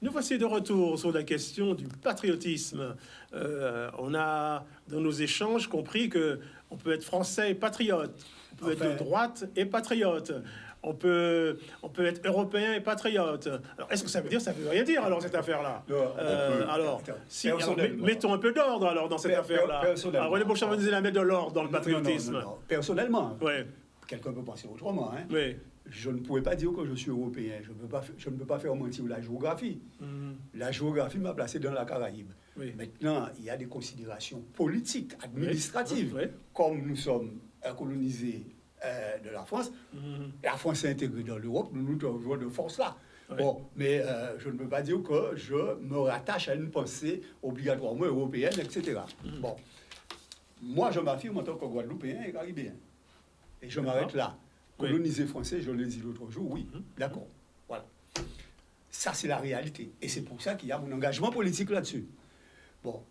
Nous voici de retour sur la question du patriotisme. On a, dans nos échanges, compris que on peut être français et patriote, on peut être de droite et patriote, on peut être européen et patriote. Alors, est-ce que ça veut dire, ça veut rien dire, alors, cette affaire-là? Alors, mettons un peu d'ordre, alors, dans cette affaire-là. Alors, René Beauchamp va nous la mettre de l'ordre dans le patriotisme. Non. Personnellement, ouais. Quelqu'un peut penser autrement. Hein. Oui. Je ne pourrais pas dire que je suis européen. Je ne peux pas faire mentir la géographie. La géographie m'a placé dans la Caraïbe. Oui. Maintenant, il y a des considérations politiques, administratives. Oui. Comme nous sommes colonisés de la France, la France est intégrée dans l'Europe, nous devons de force là. Oui. Bon, mais je ne peux pas dire que je me rattache à une pensée obligatoirement européenne, etc. Bon, moi, je m'affirme en tant que Guadeloupéen et Caribéen. Et je m'arrête là. Coloniser français, je l'ai dit l'autre jour, oui, d'accord. Voilà. Ça, c'est la réalité. Et c'est pour ça qu'il y a mon engagement politique là-dessus. Bon.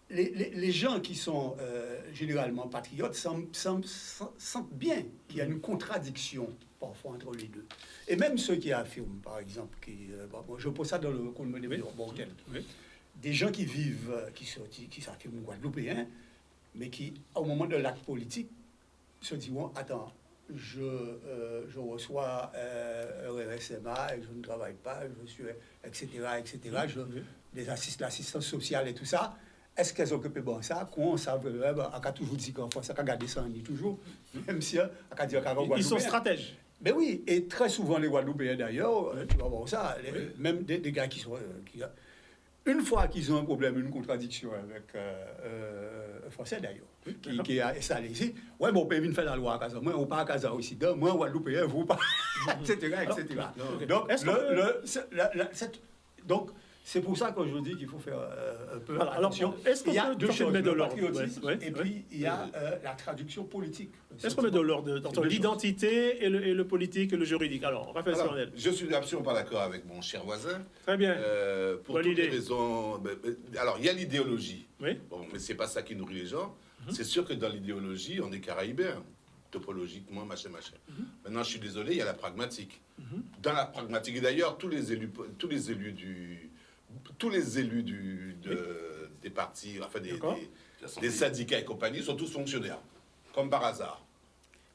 Les gens qui sont généralement patriotes sentent bien qu'il y a une contradiction parfois entre les deux. Et même ceux qui affirment, par exemple, je pose ça dans le colonne de Bortel, des gens qui vivent, qui s'affirment guadeloupéens, mais qui, au moment de l'acte politique, se diront, attends, je reçois un RSMA et je ne travaille pas, je suis, etc., l'assistance sociale et tout ça. Est-ce qu'elles occupent bon ça? Qu'on savait, on a toujours dit qu'en France, on a gardé ça, on dit toujours, même si on a dit qu'on ils sont stratèges. Mais oui, et très souvent les Guadeloupéens d'ailleurs, tu vas voir ça, même des gars qui sont... une fois qu'ils ont un problème, une contradiction avec un Français d'ailleurs, qui est installé ici, ouais, bon, on peut venir faire la loi à Casa, moi, on part à Casa aussi, moi, Guadeloupéen, vous pas, etc., etc. Donc, c'est pour ça que je dis qu'il faut faire un peu attention. Il y a deux choses, le patriotisme, et puis il y a la traduction politique. Est-ce qu'on met de l'ordre entre l'identité et le politique et le juridique? Alors, Raphaël Sornel. Je suis absolument pas d'accord avec mon cher voisin. Très bien. Pour toutes les raisons. Alors, il y a l'idéologie. Oui. Bon, mais c'est pas ça qui nourrit les gens. C'est sûr que dans l'idéologie, on est caraïbéen, topologiquement, machin. Maintenant, je suis désolé, il y a la pragmatique. Dans la pragmatique, et d'ailleurs, tous les élus des partis, enfin des syndicats et compagnie sont tous fonctionnaires, comme par hasard.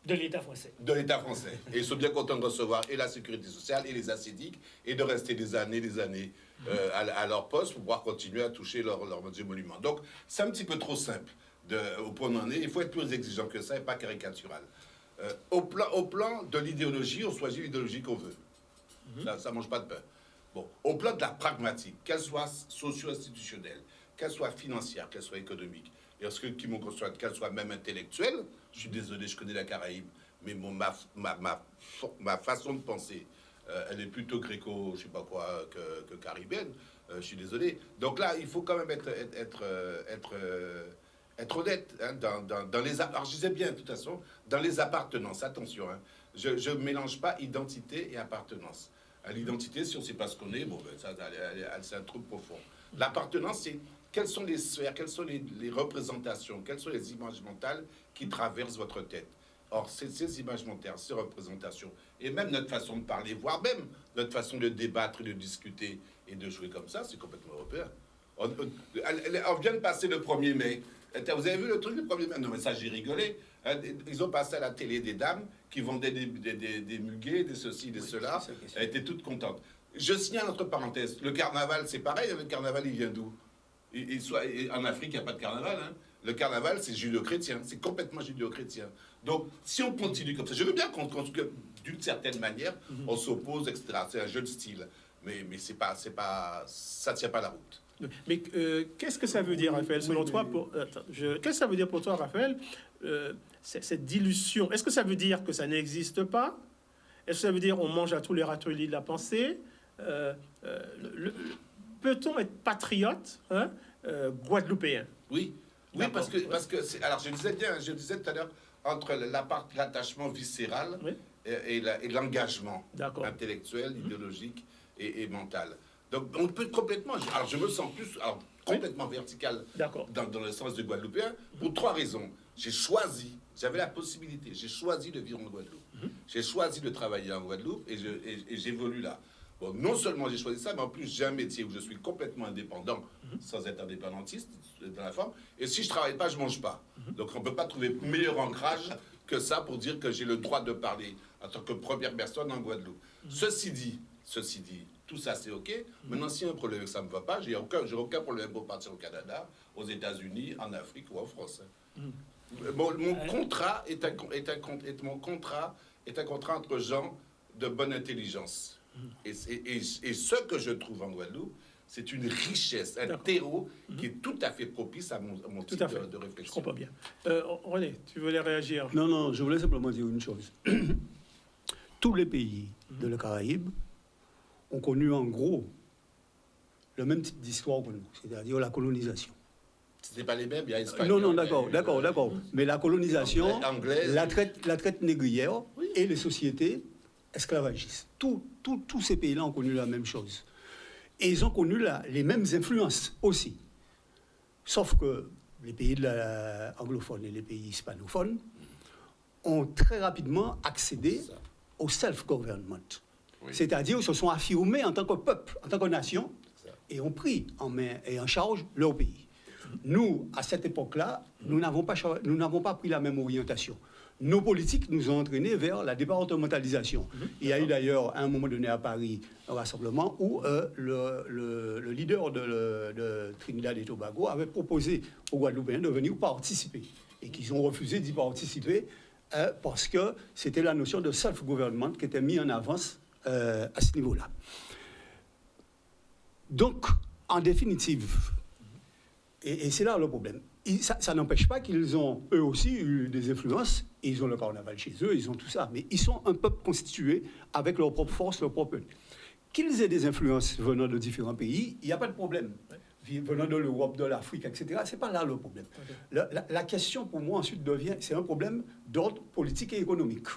De l'État français. De l'État français. Et ils sont bien contents de recevoir et la sécurité sociale et les assédiques et de rester des années à leur poste pour pouvoir continuer à toucher leur monument. Donc, c'est un petit peu trop simple au point où on en est. Il faut être plus exigeant que ça et pas caricatural. Au plan de l'idéologie, on choisit l'idéologie qu'on veut. Ça mange pas de pain. Bon, au plan de la pragmatique, qu'elle soit socio-institutionnelle, qu'elle soit financière, qu'elle soit économique, et ce qui m'ont construit, qu'elle soit même intellectuelle, je suis désolé, je connais la Caraïbe, mais ma façon de penser, elle est plutôt gréco, je sais pas quoi, que caribéenne, je suis désolé. Donc là, il faut quand même être honnête, hein, dans les... Alors je disais bien, de toute façon, dans les appartenances, attention, hein, je ne mélange pas identité et appartenance. À l'identité, si on ne sait pas ce qu'on est, bon, ben, ça, c'est un trou profond. L'appartenance, c'est quelles sont les sphères, quelles sont les représentations, quelles sont les images mentales qui traversent votre tête. Or, ces images mentales, ces représentations, et même notre façon de parler, voire même notre façon de débattre, de discuter et de jouer comme ça, c'est complètement européen. On vient de passer le 1er mai. Vous avez vu le truc le 1er mai? Non, mais ça, j'ai rigolé. Ils ont passé à la télé des dames qui vendaient des muguets, des ceci, des cela. Elles étaient toutes contentes. Je signale entre parenthèses. Le carnaval, c'est pareil. Le carnaval, il vient d'où? En Afrique, il n'y a pas de carnaval. Hein. Le carnaval, c'est judéo-chrétien. C'est complètement judéo-chrétien. Donc, si on continue comme ça, je veux bien qu'on d'une certaine manière, on s'oppose, etc. C'est un jeu de style. Mais ça ne tient pas la route. Mais qu'est-ce que ça veut dire, Raphaël, selon toi qu'est-ce que ça veut dire pour toi, Raphaël, cette dilution? Est-ce que ça veut dire que ça n'existe pas? Est-ce que ça veut dire on mange à tous les râteliers de la pensée? Peut-on être patriote, hein, guadeloupéen? Oui, parce que alors je disais tout à l'heure, entre l'attachement viscéral et l'engagement intellectuel, idéologique et mental. Donc, on peut complètement... Alors, je me sens plus complètement vertical dans le sens de Guadeloupéen pour 3 raisons. J'avais la possibilité, j'ai choisi de vivre en Guadeloupe. J'ai choisi de travailler en Guadeloupe et j'évolue là. Bon, non seulement j'ai choisi ça, mais en plus j'ai un métier où je suis complètement indépendant, sans être indépendantiste dans la forme. Et si je travaille pas, je mange pas. Donc on peut pas trouver meilleur ancrage que ça pour dire que j'ai le droit de parler en tant que première personne en Guadeloupe. Ceci dit, tout ça c'est ok. Maintenant, s'il y a un problème que ça me va pas, j'ai aucun problème pour partir au Canada, aux États-Unis, en Afrique ou en France. Bon, mon contrat est mon contrat est un contrat entre gens de bonne intelligence. Et ce que je trouve en Guadeloupe, c'est une richesse, un terreau qui est tout à fait propice à mon type de réflexion. Je comprends bien. René, tu voulais réagir? Non, je voulais simplement dire une chose. Tous les pays de la Caraïbe ont connu en gros le même type d'histoire que nous, c'est-à-dire la colonisation. Ce n'est pas les mêmes, il y a espagnol. Non, d'accord. Mais la colonisation, anglaise, la traite négrière et les sociétés esclavagistes. Tous ces pays-là ont connu la même chose. Et ils ont connu les mêmes influences aussi. Sauf que les pays anglophones et les pays hispanophones ont très rapidement accédé au self-government. Oui. C'est-à-dire qu'ils se sont affirmés en tant que peuple, en tant que nation, et ont pris en main et en charge leur pays. Nous, à cette époque-là, nous n'avons pas pris la même orientation. Nos politiques nous ont entraînés vers la départementalisation. Il y a eu d'ailleurs, à un moment donné à Paris, un rassemblement où le leader de Trinidad et Tobago avait proposé aux Guadeloupéens de venir participer. Et qu'ils ont refusé d'y participer parce que c'était la notion de self-government qui était mise en avance à ce niveau-là. Donc, en définitive, et c'est là le problème. Ça n'empêche pas qu'ils ont, eux aussi, eu des influences. Ils ont le carnaval chez eux, ils ont tout ça. Mais ils sont un peuple constitué avec leur propre force, leur propre... Qu'ils aient des influences venant de différents pays, il n'y a pas de problème. Venant de l'Europe, de l'Afrique, etc., ce n'est pas là le problème. La question, pour moi, ensuite, c'est un problème d'ordre politique et économique.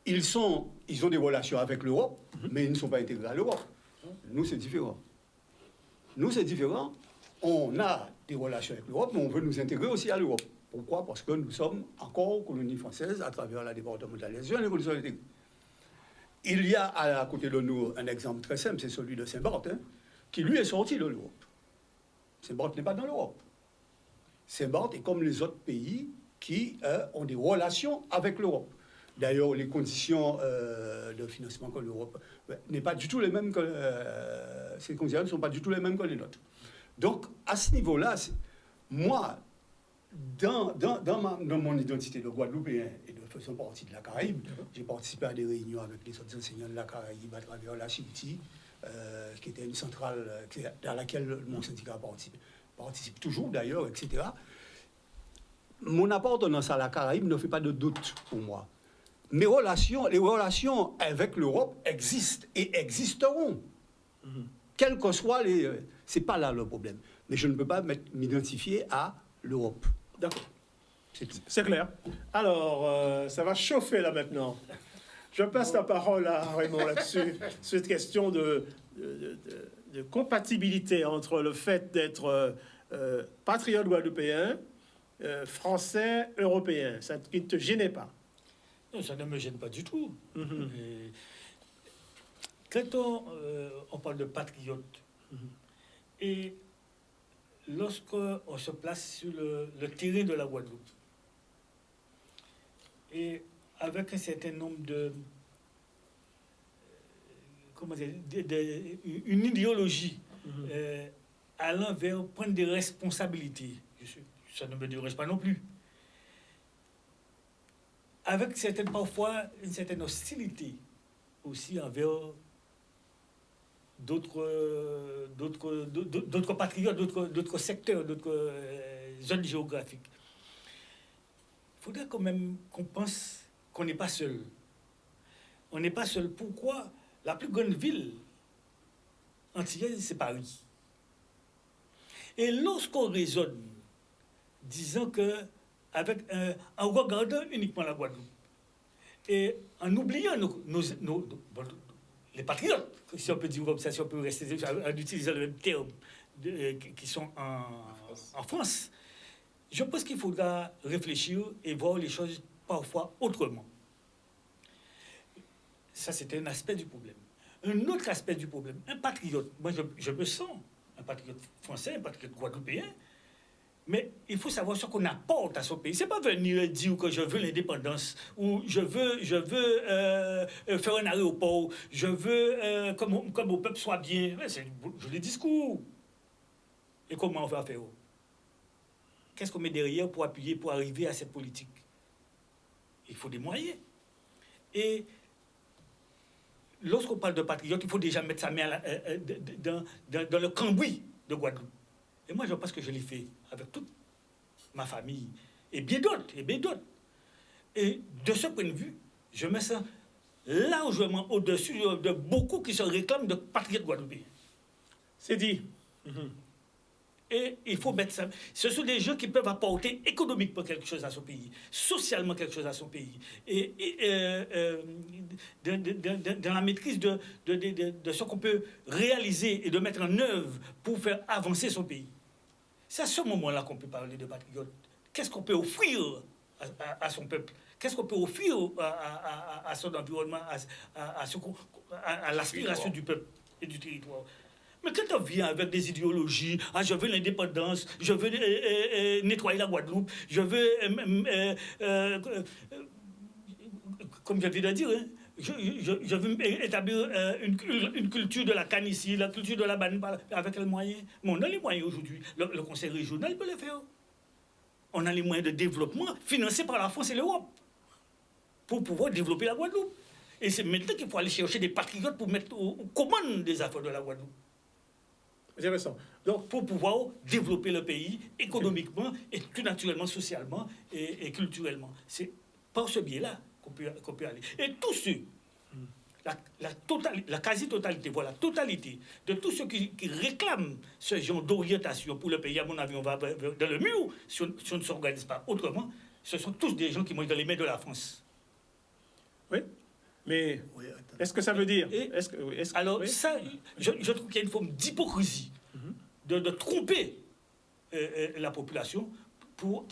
Ils ont des relations avec l'Europe, mais ils ne sont pas intégrés à l'Europe. Nous, c'est différent. On a des relations avec l'Europe, mais on veut nous intégrer aussi à l'Europe. Pourquoi? Parce que nous sommes encore colonie française à travers la départementalisation et l'évolution intégrée. Il y a à côté de nous un exemple très simple, c'est celui de Saint-Barth, qui lui est sorti de l'Europe. Saint-Barth n'est pas dans l'Europe. Saint-Barth est comme les autres pays qui ont des relations avec l'Europe. D'ailleurs, les conditions de financement que l'Europe n'est pas du tout les mêmes que ces conditions ne sont pas du tout les mêmes que les nôtres. Donc, à ce niveau-là, moi, dans mon identité de Guadeloupéen et de faisant partie de la Caraïbe, j'ai participé à des réunions avec les autres enseignants de la Caraïbe à travers la CIBTI, qui était une centrale dans laquelle mon syndicat participe toujours d'ailleurs, etc. Mon appartenance à la Caraïbe ne fait pas de doute pour moi. Les relations avec l'Europe existent et existeront. Quels que soient les... c'est pas là le problème. Mais je ne peux pas m'identifier à l'Europe. D'accord. C'est clair. Alors, ça va chauffer là maintenant. Je passe la parole à Raymond là-dessus. Cette question de compatibilité entre le fait d'être patriote guadeloupéen, français, européen. Ça ne te gênait pas? Non, ça ne me gêne pas du tout. Quand on parle de patriote, et lorsqu'on se place sur le terrain de la Guadeloupe, et avec un certain nombre une idéologie allant vers prendre des responsabilités, ça ne me dérange pas non plus, avec parfois une certaine hostilité aussi envers d'autres patriotes, d'autres secteurs, d'autres zones géographiques. Il faudrait quand même qu'on pense qu'on n'est pas seul. On n'est pas seul. Pourquoi? La plus grande ville antillaise, c'est Paris. Et lorsqu'on raisonne, disant que en regardant uniquement la Guadeloupe et en oubliant les patriotes, si on peut dire comme ça, si on peut rester en utilisant le même terme, qui sont en France, je pense qu'il faudra réfléchir et voir les choses parfois autrement. Ça, c'était un aspect du problème. un autre aspect du problème. Un patriote, moi je me sens un patriote français, un patriote guadeloupéen, mais il faut savoir ce qu'on apporte à son pays. C'est pas venir dire que je veux l'indépendance, ou je veux faire un aéroport, je veux que mon peuple soit bien. C'est un joli discours. Et comment on va faire? Qu'est-ce qu'on met derrière pour appuyer, pour arriver à cette politique? Il faut des moyens. Et lorsqu'on parle de patriote, il faut déjà mettre sa main dans le cambouis de Guadeloupe. Et moi, je pense que je l'ai fait avec toute ma famille, et bien d'autres, et bien d'autres. Et de ce point de vue, je me sens largement au-dessus de beaucoup qui se réclament de patriotes guadeloupéens. C'est dit. Et il faut mettre ça. Ce sont des gens qui peuvent apporter économiquement quelque chose à son pays, socialement quelque chose à son pays, et dans la maîtrise de ce qu'on peut réaliser et de mettre en œuvre pour faire avancer son pays. C'est à ce moment-là qu'on peut parler de patriote. Qu'est-ce qu'on peut offrir à son peuple? Qu'est-ce qu'on peut offrir à son environnement, à l'aspiration du peuple et du territoire? Mais quand on vient avec des idéologies, je veux l'indépendance, je veux nettoyer la Guadeloupe, je veux, comme je viens de dire, je veux établir une culture de la canne ici, la culture de la banane, avec quels moyens? Mais on a les moyens aujourd'hui. Le conseil régional peut le faire. On a les moyens de développement financés par la France et l'Europe pour pouvoir développer la Guadeloupe. Et c'est maintenant qu'il faut aller chercher des patriotes pour mettre aux commandes des affaires de la Guadeloupe. Intéressant. Donc, pour pouvoir développer le pays économiquement et tout naturellement, socialement et culturellement. C'est par ce biais-là qu'on peut aller. Et tous ceux, la quasi-totalité, voilà, totalité de tous ceux qui réclament ce genre d'orientation pour le pays, à mon avis, on va dans le mur si on ne s'organise pas autrement. Ce sont tous des gens qui vont dans les mains de la France. Oui, mais est-ce que ça veut dire Alors, oui. ça, je trouve qu'il y a une forme d'hypocrisie, de tromper la population pour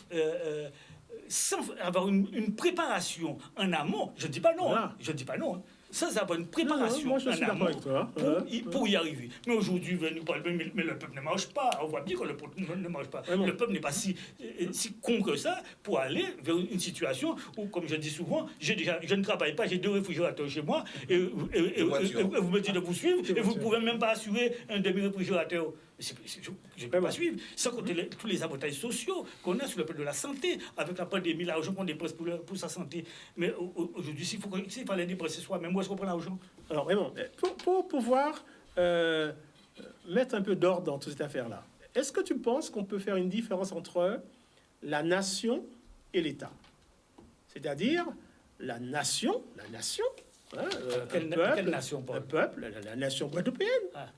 sans avoir une préparation en amont. Je ne dis pas non, Voilà. je ne dis pas non. Hein, sans avoir une préparation moi, je suis en amont avec toi. pour y arriver. Mais aujourd'hui, nous parlons, mais le peuple ne marche pas. On voit bien que le peuple ne marche pas. Vraiment. Le peuple n'est pas si con que ça pour aller vers une situation où, comme je dis souvent, je ne travaille pas, j'ai 2 réfrigérateurs chez moi, et vous me dites de vous suivre, et vous ne pouvez même pas assurer un demi-réfrigérateur. Je ne peux pas suivre, sans compter tous les avantages sociaux qu'on a sur le plan de la santé, avec la pandémie, l'argent qu'on dépense pour sa santé. Mais aujourd'hui, s'il fallait dépenser soi-même, où est-ce qu'on prend l'argent? Alors, vraiment, pour pouvoir mettre un peu d'ordre dans toute cette affaire-là, est-ce que tu penses qu'on peut faire une différence entre la nation et l'État? C'est-à-dire, la nation, hein, Quelle nation, Paul? un peuple, la nation guadeloupéenne,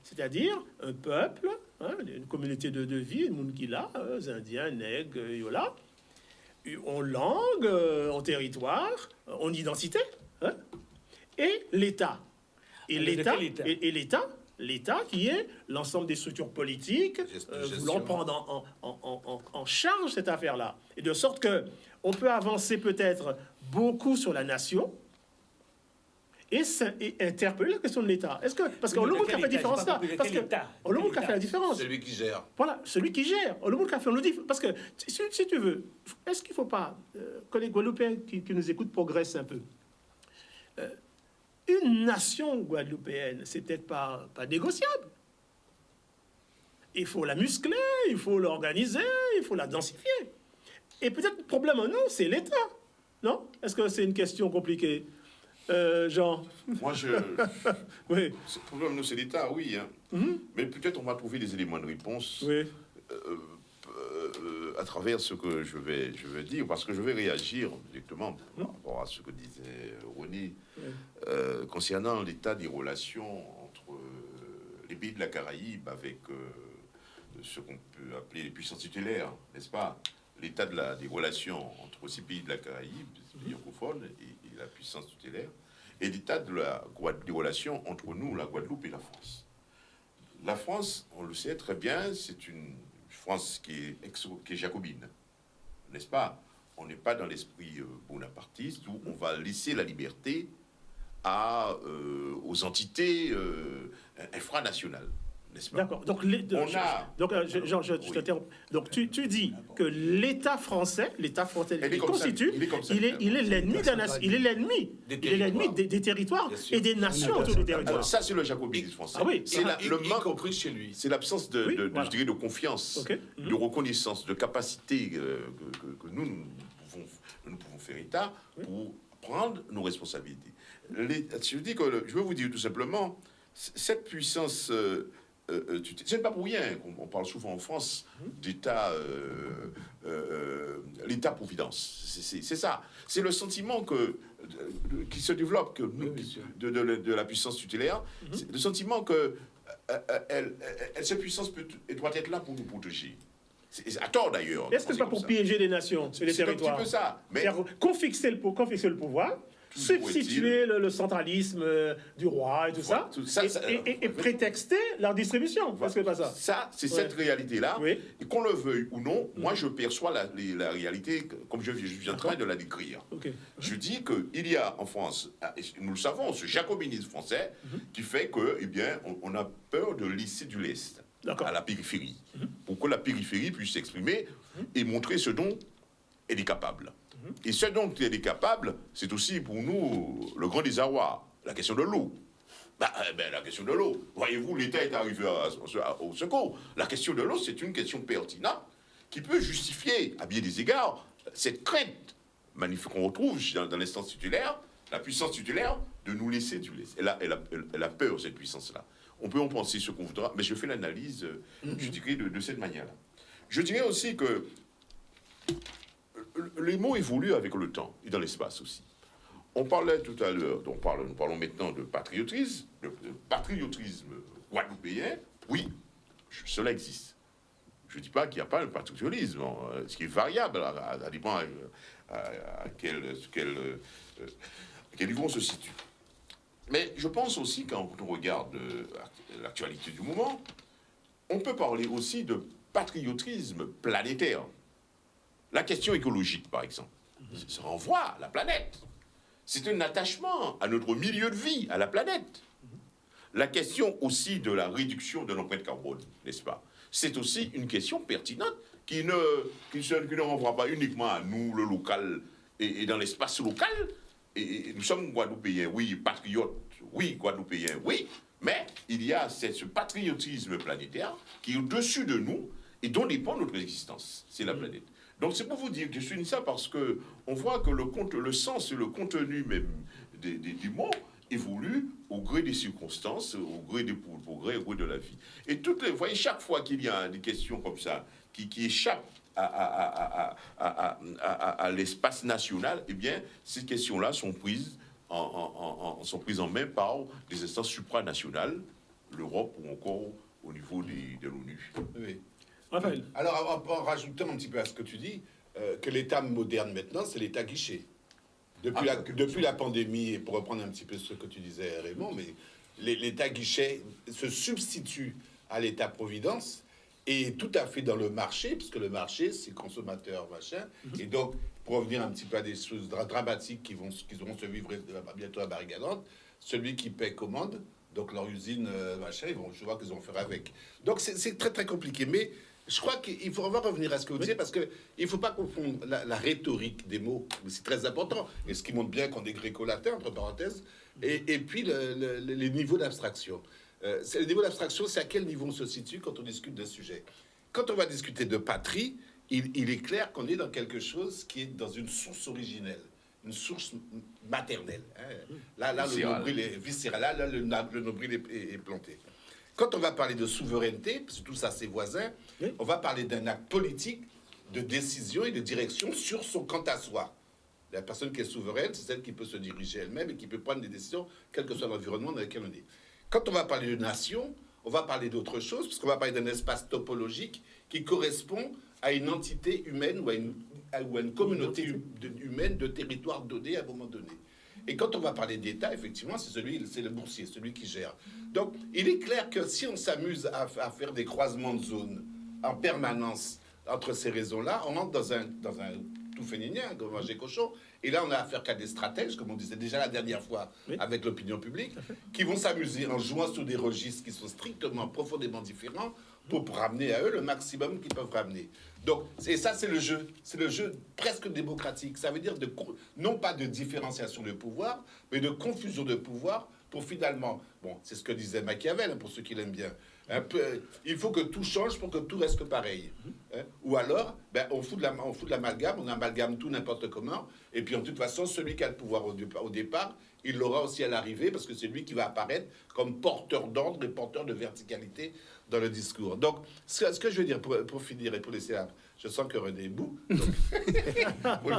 c'est-à-dire un peuple, hein, une communauté de vie, une monde qui l'a, Indiens, nègres, yola, en langue, en territoire, en identité, hein, et l'État. Et l'État qui est l'ensemble des structures politiques voulant prendre en charge cette affaire-là. Et de sorte que on peut avancer peut-être beaucoup sur la nation et interpeller la question de l'État. Est-ce que parce qu'on le monde qui a fait la différence là, parce que on le monde qui a fait la différence. Celui qui gère. Voilà, celui qui gère. On le monde qui a fait, on le dit parce que si tu veux, est-ce qu'il ne faut pas que les Guadeloupéens qui nous écoutent progressent un peu? Une nation guadeloupéenne, c'est peut-être pas négociable. Il faut la muscler, il faut l'organiser, il faut la densifier. Et peut-être le problème en nous, c'est l'État. Non? Est-ce que c'est une question compliquée, Jean? Moi, Oui. Le problème, nous, c'est l'État, oui. Hein. Mais peut-être on va trouver des éléments de réponse Oui. À travers ce que je vais dire, parce que je vais réagir directement par rapport à ce que disait Ronnie concernant l'état des relations entre les pays de la Caraïbe avec ce qu'on peut appeler les puissances tutélaires, n'est-ce pas? L'état des relations entre ces pays de la Caraïbe, ces pays francophones, et la puissance tutélaire, et l'état des relations entre nous, la Guadeloupe et la France. La France, on le sait très bien, c'est une France qui est jacobine, n'est-ce pas? On n'est pas dans l'esprit bonapartiste où on va laisser la liberté aux entités infranationales. N'est-ce pas? D'accord. Donc, je Oui. t'interromps. Donc, tu dis que l'État français Il est il comme ça, constitue, il est comme ça. il est l'ennemi de la nation, il est l'ennemi des territoires Bien sûr. et des nations autour du territoire. Alors, ça, c'est le jacobinisme français. Ah oui. C'est le y manque, compris chez lui. c'est l'absence Oui, je voilà. dirais, de confiance, Ok. de reconnaissance, de capacité que nous pouvons faire état pour prendre nos responsabilités. Je dis que je veux vous dire tout simplement, cette puissance, ce n'est pas pour rien qu'on parle souvent en France d'État, l'État-providence. C'est ça. C'est le sentiment qui se développe de la puissance tutélaire. C'est le sentiment que cette puissance doit être là pour nous protéger. À tort d'ailleurs. Est-ce que c'est pas pour piéger les nations et les C'est un territoires? petit peu ça. Mais C'est-à-dire confixer le pouvoir, substituer le centralisme du roi et tout ça, et prétexter leur distribution. Est-ce que c'est pas ça? Ça, c'est cette réalité-là. Oui. Et qu'on le veuille ou non, moi, je perçois la réalité comme je suis en train de la décrire. Ok. Je dis qu'il y a en France, et nous le savons, ce jacobinisme français qui fait que, eh bien, on a peur de lisser du lest D'accord. à la périphérie, pour que la périphérie puisse s'exprimer et montrer ce dont elle est capable. Et ce dont elle est capable, c'est aussi pour nous le grand désarroi, la question de l'eau. La question de l'eau, voyez-vous, l'État est arrivé au secours. La question de l'eau, c'est une question pertinente qui peut justifier, à bien des égards, cette crainte magnifique qu'on retrouve dans l'instance tutélaire, la puissance tutélaire, de nous laisser du lait. Elle a peur, cette puissance-là. On peut en penser ce qu'on voudra, mais je fais l'analyse, je dirais, de cette manière-là. Je dirais aussi que les mots évoluent avec le temps et dans l'espace aussi. On parlait tout à l'heure, nous parlons maintenant de patriotisme, guadeloupéen. Oui, cela existe. Je ne dis pas qu'il n'y a pas un patriotisme, ce qui est variable, ça dépend à quel niveau on se situe. Mais je pense aussi, quand on regarde l'actualité du moment, on peut parler aussi de patriotisme planétaire. La question écologique, par exemple, ça renvoie à la planète. C'est un attachement à notre milieu de vie, à la planète. La question aussi de la réduction de l'empreinte carbone, n'est-ce pas? C'est aussi une question pertinente qui ne renvoie pas uniquement à nous, le local, et dans l'espace local. Et nous sommes guadeloupéens, oui, patriotes, oui, guadeloupéens, oui, mais il y a ce patriotisme planétaire qui est au-dessus de nous et dont dépend notre existence, c'est la planète. Donc c'est pour vous dire que je souligne ça parce que on voit que le sens et le contenu même des mots évoluent au gré des circonstances, au gré des progrès, au gré de la vie. Et vous voyez, chaque fois qu'il y a des questions comme ça qui échappent à l'espace national, eh bien, ces questions-là sont prises en main par des instances supranationales, l'Europe ou encore au niveau de l'ONU. Oui. Raphaël. Alors, en rajoutant un petit peu à ce que tu dis, que l'État moderne maintenant, c'est l'État guichet. Depuis la pandémie, et pour reprendre un petit peu ce que tu disais, Raymond, mais l'État guichet se substitue à l'État-providence et tout à fait dans le marché, puisque le marché, c'est consommateur, machin. Et donc, pour revenir un petit peu à des choses dramatiques qui vont se vivre bientôt à Barry-Galante, celui qui paie commande, donc leur usine, machin, je vois qu'ils vont faire avec. Donc, c'est très, très compliqué. Mais je crois qu'il faut vraiment revenir à ce que vous disiez, parce qu'il ne faut pas confondre la rhétorique des mots, c'est très important, et ce qui montre bien qu'on est gréco-latin, entre parenthèses, et puis les niveaux d'abstraction. Le niveau d'abstraction, c'est à quel niveau on se situe quand on discute d'un sujet. Quand on va discuter de patrie, il est clair qu'on est dans quelque chose qui est dans une source originelle, une source maternelle. Hein. Là, le nombril est viscéral, là, le nombril est planté. Quand on va parler de souveraineté, parce que tout ça, c'est voisin, on va parler d'un acte politique de décision et de direction sur son quant à soi. La personne qui est souveraine, c'est celle qui peut se diriger elle-même et qui peut prendre des décisions, quel que soit l'environnement dans lequel on est. Quand on va parler de nation, on va parler d'autre chose, parce qu'on va parler d'un espace topologique qui correspond à une entité humaine ou à une communauté humaine de territoire donné à un moment donné. Et quand on va parler d'État, effectivement, c'est le boursier, celui qui gère. Donc, il est clair que si on s'amuse à faire des croisements de zones en permanence entre ces raisons-là, on entre dans un tout bouffer ni rien, comme manger cochon. Et là, on a affaire qu'à des stratèges, comme on disait déjà la dernière fois avec l'opinion publique, qui vont s'amuser en jouant sur des registres qui sont strictement, profondément différents pour ramener à eux le maximum qu'ils peuvent ramener. Donc, et ça, c'est le jeu presque démocratique. Ça veut dire non pas de différenciation de pouvoir, mais de confusion de pouvoir pour finalement, bon, c'est ce que disait Machiavel, pour ceux qui l'aiment bien, il faut que tout change pour que tout reste pareil. Ou alors, on fout de l'amalgame, on amalgame tout n'importe comment, et puis en toute façon, celui qui a le pouvoir au départ, il l'aura aussi à l'arrivée, parce que c'est lui qui va apparaître comme porteur d'ordre et porteur de verticalité dans le discours. Donc, ce que je veux dire pour finir et pour laisser là, je sens que René est bout, pour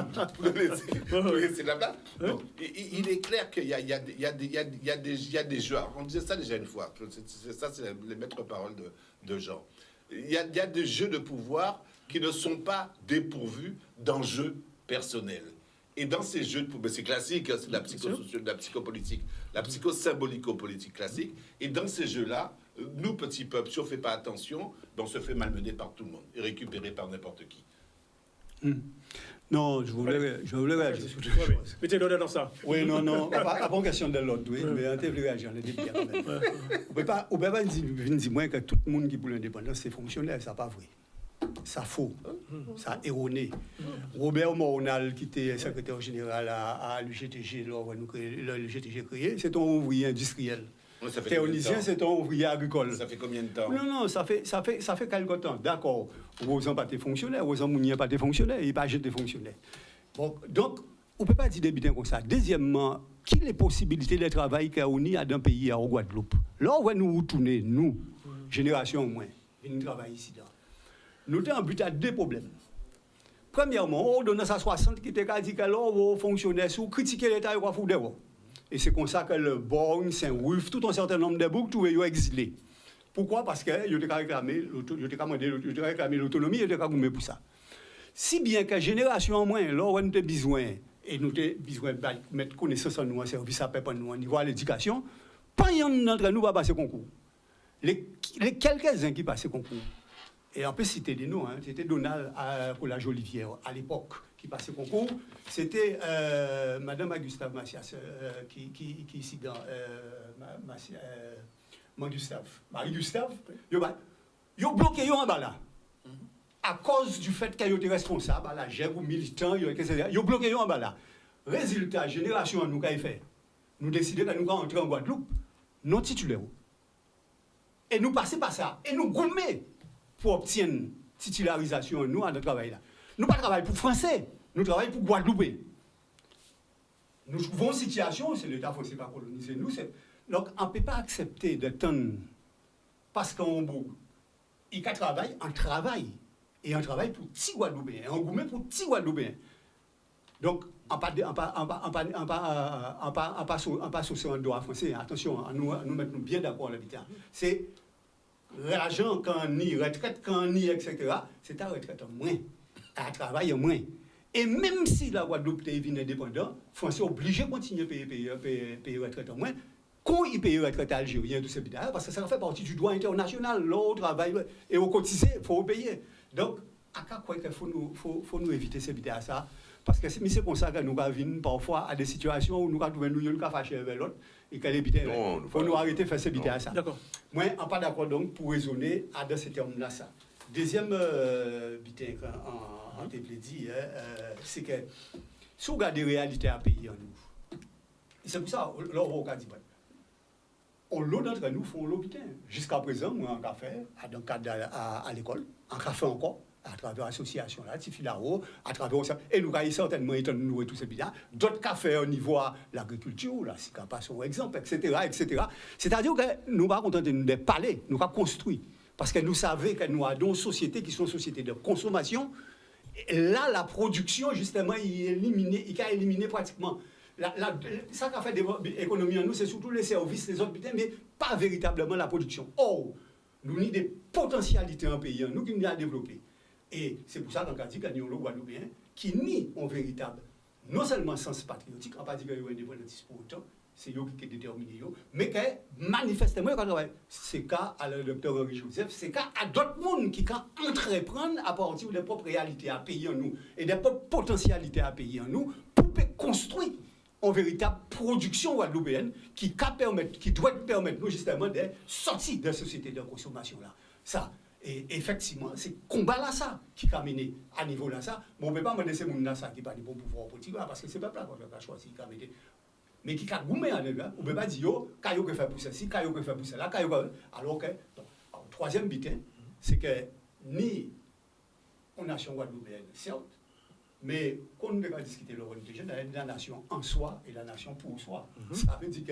laisser là-bas. Il est clair qu'il y a des jeux. On disait ça déjà une fois. C'est les maîtres paroles de Jean. Il y a des jeux de pouvoir qui ne sont pas dépourvus d'enjeux personnels. Et dans ces jeux de pouvoir, c'est classique, c'est de la psychosociologie, de la psychopolitique, la psychosymbolico-politique classique. Et dans ces jeux-là, nous, petits peuples, si on ne fait pas attention, on se fait malmener par tout le monde et récupérer par n'importe qui. Non, je voulais réagir sur quelque chose. Mettez l'ordre dans ça. Oui, non, pas en question de l'autre, oui, mais on devrait réagir, on est bien quand même. On ne peut pas dire moi que tout le monde qui pour l'indépendance, c'est fonctionnaire, ça n'est pas vrai. Ça faux, ça erroné. Robert Mornal, qui était secrétaire général à l'UGTG, lorsque l'UGTG créé, c'est un ouvrier industriel. Théonisien, c'est un ouvrier agricole. Ça fait combien de temps? Non, ça fait quelque temps. D'accord. Rosan pas des fonctionnaires, Rosan Mounier pas des fonctionnaires, il pas des fonctionnaires. Bon, donc, on ne peut pas dire débuter comme ça. Deuxièmement, quelles sont les possibilités de travail qu'on a dans le pays à Guadeloupe? Là, on va nous retourner, nous, génération au moins, venir travailler ici. Nous avons un but à deux problèmes. Premièrement, on donne à 60 qui était dit que les fonctionnaires sous critiquer l'État et quoi foutre. Et c'est comme ça que le Borgne, Saint-Ruf, tout un certain nombre de boucs, tout est exilé. Pourquoi? Parce qu'ils ont réclamé l'autonomie, ils ont réclamé pour ça. Si bien que génération en moins, là, on a besoin, et nous avons besoin de mettre connaissance en nous, en service à peuple, au niveau de l'éducation, pas un d'entre nous va passer concours. Les quelques-uns qui passent concours, et on peut citer des noms, c'était Donald pour la Jolivière à l'époque qui passait concours, c'était Madame Gustave Macias qui ici dans Marie-Gustave, ils ont bloqué en bas là. À cause du fait qu'ils étaient responsables, la GEB ou militants, ils ont bloqué en bas là. Résultat, génération, nous avons fait. Nous décidons que nous allons entrer en Guadeloupe, non titulaires. Et nous passons par ça. Et nous gourmets pour obtenir titularisation, nous, à notre travail là. Nous ne travaillons pas pour Français, nous travaillons pour Guadeloupéens. Nous trouvons une situation, c'est l'État français qui va coloniser nous. Donc, on ne peut pas accepter d'attendre parce qu'on bouge. Il travaille, on travaille. Et on travaille pour petits Guadeloupéens. On gourmet pour petits Guadeloupéens. Donc, on ne passe sur un droit français. Attention, nous mettons bien d'accord l'habitat. C'est l'argent quand ni retraite, quand ni etc. C'est à retraite en moins, à travail en moins. Et même si la Guadeloupe est indépendante, Français est obligé de continuer à payer retraite en moins. Quand ils payent retraite algérien, tout ça, parce que ça fait partie du droit international. Là, au travail et au cotisé, il faut payer. Donc, à quoi qu'il faut nous éviter ces bidets à ça. Parce que c'est comme ça que nous venons parfois à des situations où nous trouvons nous fâchés avec l'autre et que les bidets, il faut nous arrêter de faire ces bidets à ça. D'accord. Moi, je ne suis pas d'accord donc pour raisonner dans ces termes-là. Ça. Deuxième bidet en dit, c'est que si on regarde les réalités à payer en nous, c'est pour ça, là, on va dire, l'autre d'entre nous font l'hôpital. Jusqu'à présent, moi, en café, dans le cadre à l'école, en café encore, à travers l'association là, Tifilaro, à travers ça, et nous avons certainement étonné nous et tout ce bidon, d'autres cafés au niveau de l'agriculture, là, si on passe au exemple, etc. C'est-à-dire que nous ne pas contenter de parler, nous avons construit. Parce que nous savons que nous avons une société qui sont une société de consommation. Et là, la production, justement, il a éliminé pratiquement. Ça qui a fait l'économie en nous, c'est surtout les services, les autres bidons, mais pas véritablement la production. Or, nous avons des potentialités en pays, nous qui nous avons développé. Et c'est pour ça qu'on a dit qu'il y a un Guadeloupéen qui nie en véritable, non seulement sens patriotique, on ne pas dire qu'il y a un indépendantisme pour autant, c'est eux qui déterminent, mais que manifestement, c'est cas à le docteur Henri Joseph, c'est cas à d'autres mondes qui quand entreprendre à partir des propres réalités à payer en nous et des propres potentialités à payer en nous pour construire une véritable production guadeloupéenne qui doit permettre nous justement de sortir de la société de consommation là. Ça. Et effectivement, c'est combat là ça qui a mené à niveau là ça. Bon, on ne peut pas demander ces gens là ça qui pas de bon pouvoir politique parce que c'est pas là qu'on a choisi qui a mené. Mais qui a goumé en là, on ne peut pas dire yo, Kayo que fait pour ceci, Kayo que fait pour cela, Kayo alors que troisième bitin, c'est que ni une nation guadeloupéenne, certes, mais qu'on ne peut pas discuter de la nation en soi et la nation pour soi. Ça veut dire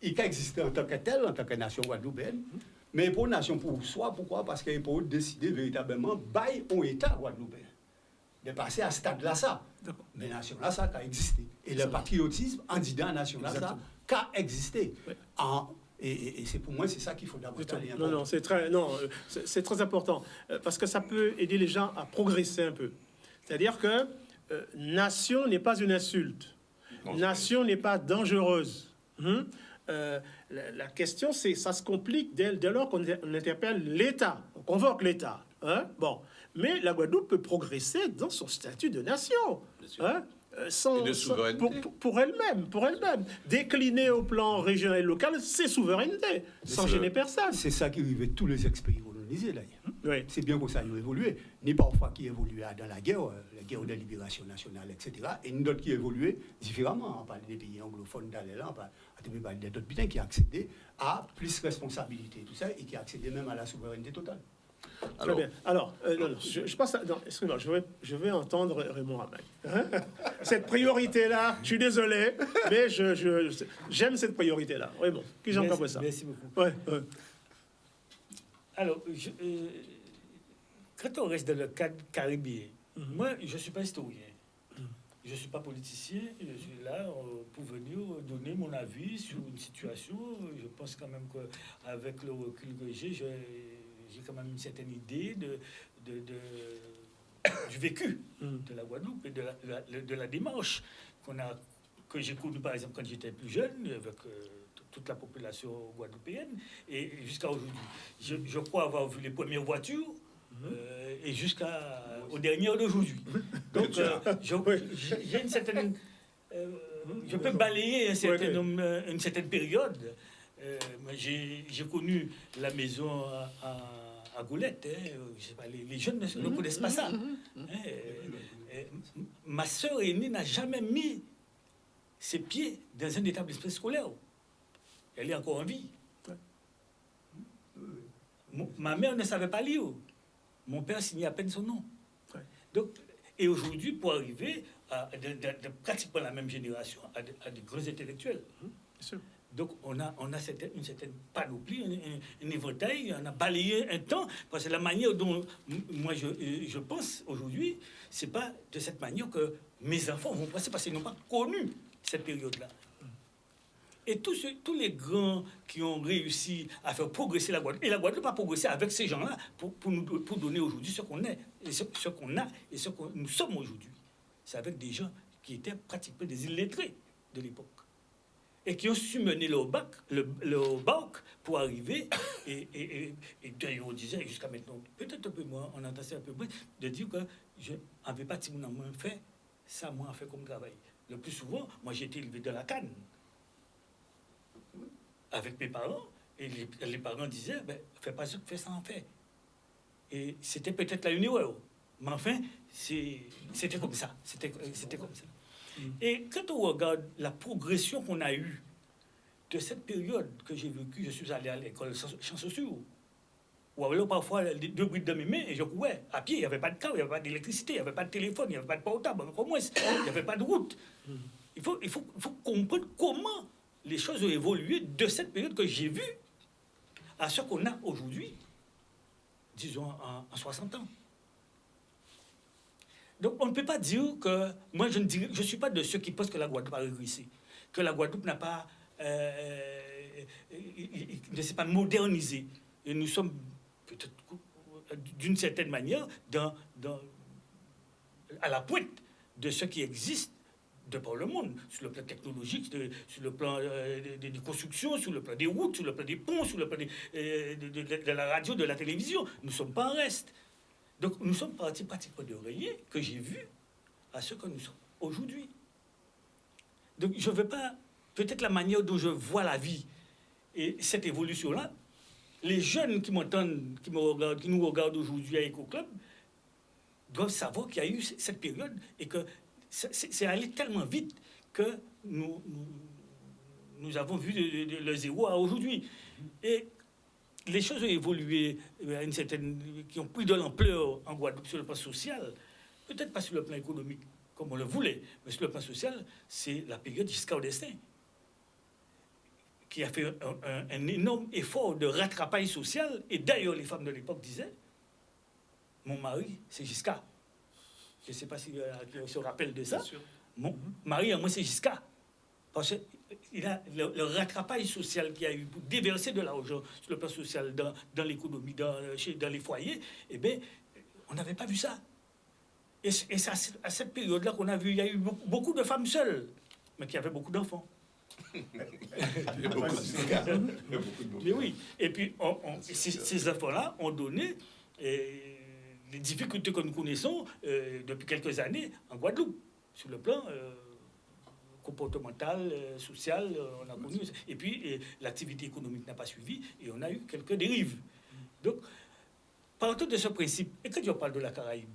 qu'il existe en tant que tel, en tant que nation guadeloupéenne. Mais pour une nation pour soi, pourquoi? Parce qu'il faut décider véritablement bail au État guadeloupéen. De passer à ce stade-là, ça. Mais la nation là, ça a existé. Et le patriotisme, en disant la nation là, ça a existé. Oui. Et c'est pour moi, c'est ça qu'il faut d'abord aller. C'est très important. Parce que ça peut aider les gens à progresser un peu. C'est-à-dire que nation n'est pas une insulte. Nation n'est pas dangereuse. La question, c'est ça se complique dès lors qu'on interpelle l'État, on convoque l'État. Bon, mais la Guadeloupe peut progresser dans son statut de nation, et de souveraineté. Pour elle-même, décliner au plan régional et local ses souverainetés, sans gêner personne. C'est ça qui arrive tous les ex-pays colonisés d'ailleurs. Oui. C'est bien que ça a évolué, ni parfois qui évoluait dans la guerre de libération nationale, etc. Et ni d'autres qui évoluaient différemment. On parle des pays anglophones d'aller là, on parle d'autres pays qui ont accédé à plus de responsabilités, tout ça, et qui ont accédé même à la souveraineté totale. Très bien. Alors, je passe à... Non, excusez-moi, je vais entendre Raymond Ramagne. Cette priorité-là, je suis désolé, mais j'aime cette priorité-là. Raymond, qui j'en comprends ça? Merci beaucoup. Ouais. Alors, quand on reste dans le cadre caribéen, moi, je ne suis pas historien. Je ne suis pas politicien. Je suis là pour venir donner mon avis sur une situation. Je pense quand même qu'avec le recul que j'ai quand même une certaine idée du vécu de la Guadeloupe et de la démarche que j'ai connue, par exemple, quand j'étais plus jeune, avec toute la population guadeloupéenne, et jusqu'à aujourd'hui. Je crois avoir vu les premières voitures, et jusqu'au dernier d'aujourd'hui. Donc, j'ai une certaine... je peux balayer une certaine période. J'ai connu la maison à Goulette. Je sais pas, les jeunes ne connaissent pas ça. Ma sœur aînée n'a jamais mis ses pieds dans un établissement scolaire. Elle est encore en vie. Ma mère ne savait pas lire. Mon père signait à peine son nom. Donc, et aujourd'hui, pour arriver de pratiquement la même génération, à des grands intellectuels. Bien sûr. Donc, on a une certaine panoplie, un éventail, on a balayé un temps, parce que la manière dont moi je pense aujourd'hui, c'est pas de cette manière que mes enfants vont passer, parce qu'ils n'ont pas connu cette période-là. Et tous les grands qui ont réussi à faire progresser la Guadeloupe, et la Guadeloupe a progressé avec ces gens-là pour donner aujourd'hui ce qu'on est, et ce qu'on a, et ce que nous sommes aujourd'hui. C'est avec des gens qui étaient pratiquement des illettrés de l'époque, et qui ont su mener leur bac pour arriver, et d'ailleurs on disait jusqu'à maintenant, peut-être un peu moins, on entendait un peu moins, de dire que je n'avais pas de moins fait, ça moi fait comme travail. Le plus souvent, moi j'ai été élevé dans la canne, avec mes parents, et les parents disaient, fais pas ça, fais ça en fait. Et c'était peut-être la une erreur, mais enfin, c'était comme ça. C'était comme ça. Et quand on regarde la progression qu'on a eue de cette période que j'ai vécue, je suis allé à l'école sans chaussures, ou alors parfois deux brides dans mes mains, et je courais à pied, il n'y avait pas de car, il n'y avait pas d'électricité, il n'y avait pas de téléphone, il n'y avait pas de portable, encore moins, il n'y avait pas de route. Il faut comprendre comment les choses ont évolué de cette période que j'ai vue à ce qu'on a aujourd'hui, disons en 60 ans. Donc on ne peut pas dire que... Moi, je ne suis pas de ceux qui pensent que la Guadeloupe a régressé, que la Guadeloupe n'a pas... ne s'est pas modernisée. Et nous sommes, peut-être d'une certaine manière, à la pointe de ce qui existe de par le monde, sur le plan technologique, sur le plan des constructions, sur le plan des routes, sur le plan des ponts, sur le plan de la radio, de la télévision. Nous ne sommes pas en reste. Donc nous sommes partis pratiquement de rien que j'ai vu à ce que nous sommes aujourd'hui. Donc je ne veux pas, peut-être la manière dont je vois la vie et cette évolution-là, les jeunes qui m'entendent, qui nous regardent aujourd'hui à EcoClub, doivent savoir qu'il y a eu cette période et que c'est allé tellement vite que nous avons vu le zéro à aujourd'hui. Et les choses ont évolué à une certaine, qui ont pris de l'ampleur en Guadeloupe sur le plan social, peut-être pas sur le plan économique comme on le voulait, mais sur le plan social, c'est la période Giscard d'Estaing qui a fait un énorme effort de rattrapage social. Et d'ailleurs, les femmes de l'époque disaient, mon mari, c'est Giscard. Je ne sais pas si on se rappelle de ça. Mon mari, à moi, c'est Giscard. Parce qu'il a le rattrapage social qu'il y a eu pour déverser de l'argent sur le plan social dans l'économie, dans les foyers, eh bien, on n'avait pas vu ça. Et c'est à cette période-là qu'on a vu, il y a eu beaucoup de femmes seules, mais qui avaient beaucoup d'enfants. Il y a beaucoup de Giscard. Mais oui, et puis ces enfants-là ont donné les difficultés que nous connaissons depuis quelques années en Guadeloupe, sur le plan comportemental, social, on a connu. Et puis l'activité économique n'a pas suivi et on a eu quelques dérives. Donc, partant de ce principe, et quand je parle de la Caraïbe,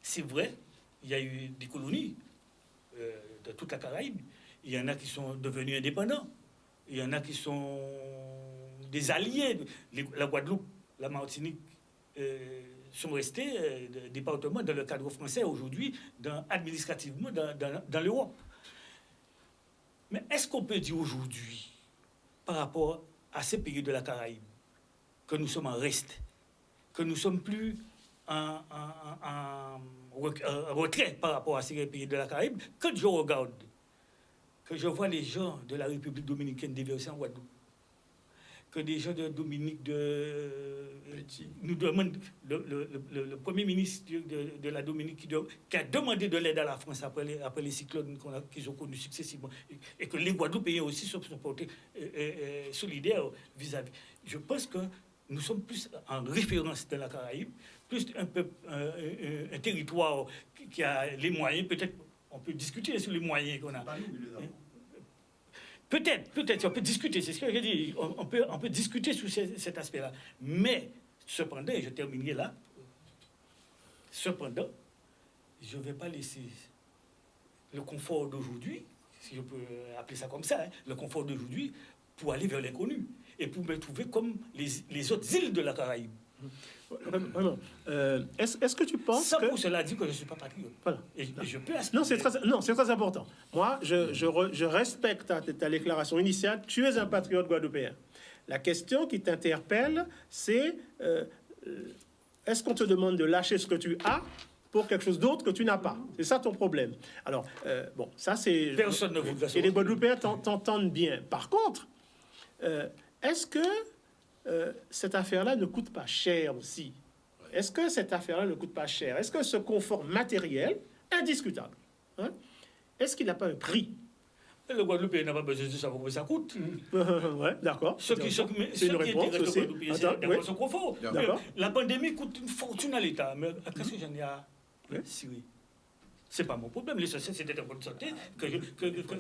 c'est vrai, il y a eu des colonies de toute la Caraïbe. Il y en a qui sont devenus indépendants. Il y en a qui sont des alliés. La Guadeloupe, la Martinique sont restés départements dans le cadre français aujourd'hui, administrativement dans l'Europe. Mais est-ce qu'on peut dire aujourd'hui, par rapport à ces pays de la Caraïbe, que nous sommes en reste, que nous ne sommes plus en retrait par rapport à ces pays de la Caraïbe? Quand je regarde, que je vois les gens de la République dominicaine déverser en Guadeloupe, que des gens de Dominique nous demandent, le Premier ministre de la Dominique qui a demandé de l'aide à la France après les cyclones qu'ils ont connus successivement, et que les Guadeloupéens aussi sont portés solidaires vis-à-vis. Je pense que nous sommes plus en référence de la Caraïbe, plus un territoire qui a les moyens, peut-être on peut discuter sur les moyens qu'on a. Peut-être, on peut discuter, c'est ce que j'ai dit, on peut discuter sur cet aspect-là. Mais, cependant, et je terminerai là, cependant, je ne vais pas laisser le confort d'aujourd'hui, si je peux appeler ça comme ça, hein, le confort d'aujourd'hui, pour aller vers l'inconnu, et pour me trouver comme les autres îles de la Caraïbe. Vraiment. Est-ce que tu penses Sans pour cela dire que je ne suis pas patriote. Voilà. Et je peux aspirer. Non, c'est très important. Moi, je respecte ta déclaration initiale. Tu es un patriote guadeloupéen. La question qui t'interpelle, c'est est-ce qu'on te demande de lâcher ce que tu as pour quelque chose d'autre que tu n'as pas? C'est ça ton problème. Alors, bon, ça c'est... Personne ne vous Et les Guadeloupéens t'entendent bien. Par contre, est-ce que cette affaire-là ne coûte pas cher aussi? Est-ce que cette affaire-là ne coûte pas cher? Est-ce que ce confort matériel, indiscutable, hein, est-ce qu'il n'a pas un prix? Le Guadeloupéen n'a pas besoin de savoir combien ça coûte. Ouais, d'accord. C'est une réponse aussi. C'est son confort. D'accord. La pandémie coûte une fortune à l'État. Mais qu'est-ce que j'en ai à Syrie? C'est pas mon problème. L'essentiel, c'est d'être en bonne santé.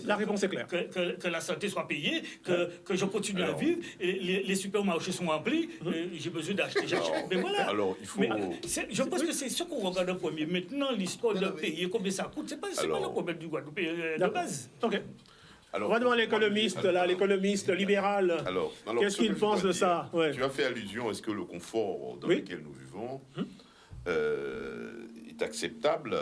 La réponse est claire. Que la santé soit payée, que je continue à vivre. Et les supermarchés sont remplis. J'ai besoin d'acheter. Mais voilà. Alors, il faut... je pense que c'est ce qu'on regarde en premier. Maintenant, l'histoire de payer, combien ça coûte, c'est pas le problème du Guadeloupe de base. OK. Alors, on va demander à l'économiste libéral. Alors, qu'est-ce qu'il pense de ça? Ouais. Tu as fait allusion, est-ce que le confort dans lequel nous vivons est acceptable